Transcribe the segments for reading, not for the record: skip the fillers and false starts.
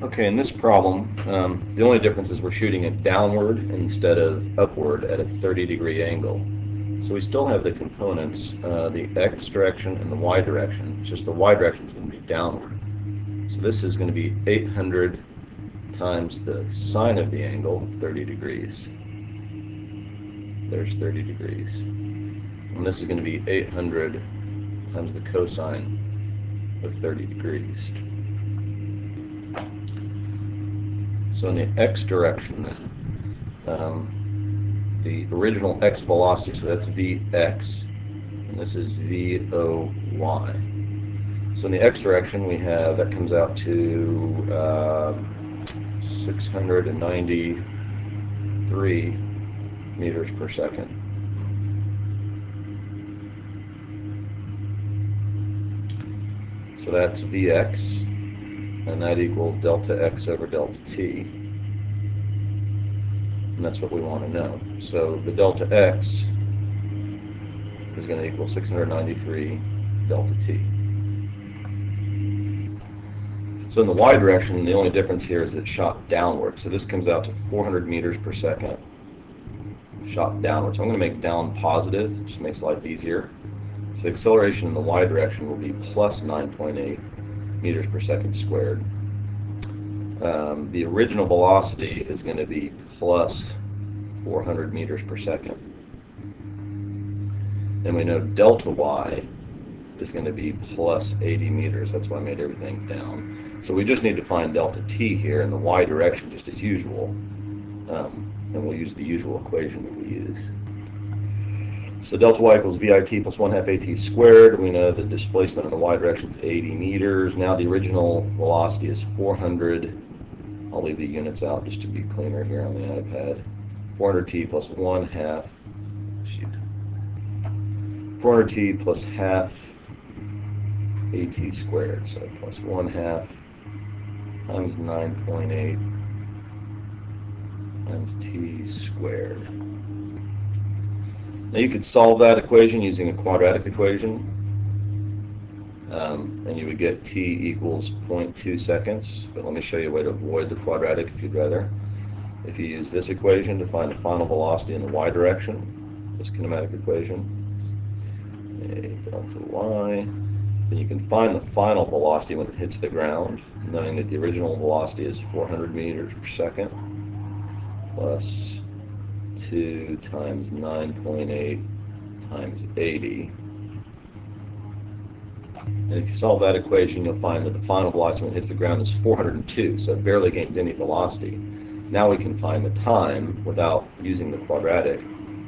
Okay, in this problem, the only difference is we're shooting it downward instead of upward at a 30-degree angle. So we still have the components, the x direction and the y direction. It's just the y direction is going to be downward. So this is going to be 800 times the sine of the angle, 30 degrees. There's 30 degrees. And this is going to be 800 times the cosine of 30 degrees. So in the x direction, the original x velocity, so that's Vx, and this is Voy. So in the x direction, we have, that comes out to 693 meters per second. So that's Vx, and that equals delta x over delta t. And that's what we want to know. So the delta x is going to equal 693 delta t. So in the y direction, the only difference here is it's shot downward. So this comes out to 400 meters per second shot downward. So I'm going to make down positive, just makes life easier. So the acceleration in the y direction will be plus 9.8 meters per second squared. The original velocity is going to be plus 400 meters per second. And we know delta y is going to be plus 80 meters. That's why I made everything down. So we just need to find delta t here in the y direction, just as usual. And we'll use the usual equation that we use. So delta y equals VIT plus 1/2 AT squared. We know the displacement in the y direction is 80 meters. Now the original velocity is 400. I'll leave the units out just to be cleaner here on the iPad. 400t plus 1/2. Shoot. 400t plus half AT squared. So plus 1/2 times 9.8 times t squared. Now you could solve that equation using a quadratic equation, and you would get t equals 0.2 seconds, but let me show you a way to avoid the quadratic if you'd rather. If you use this equation to find the final velocity in the y direction, this kinematic equation, a delta y, then you can find the final velocity when it hits the ground, knowing that the original velocity is 400 meters per second, plus 2 times 9.8 times 80. And if you solve that equation, you'll find that the final velocity when it hits the ground is 402, so it barely gains any velocity. Now we can find the time without using the quadratic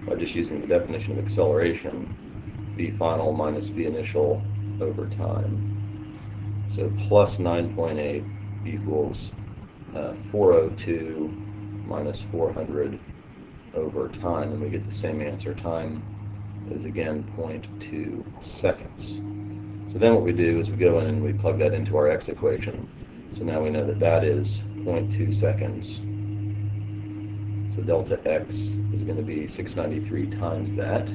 by just using the definition of acceleration, v final minus v initial over time. So plus 9.8 equals 402 minus 400 over time, and we get the same answer. Time is again 0.2 seconds. So then what we do is we go in and we plug that into our x equation. So now we know that that is 0.2 seconds. So delta x is going to be 693 times that,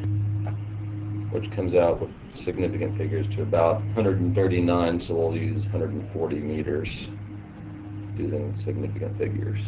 which comes out with significant figures to about 139, so we'll use 140 meters using significant figures.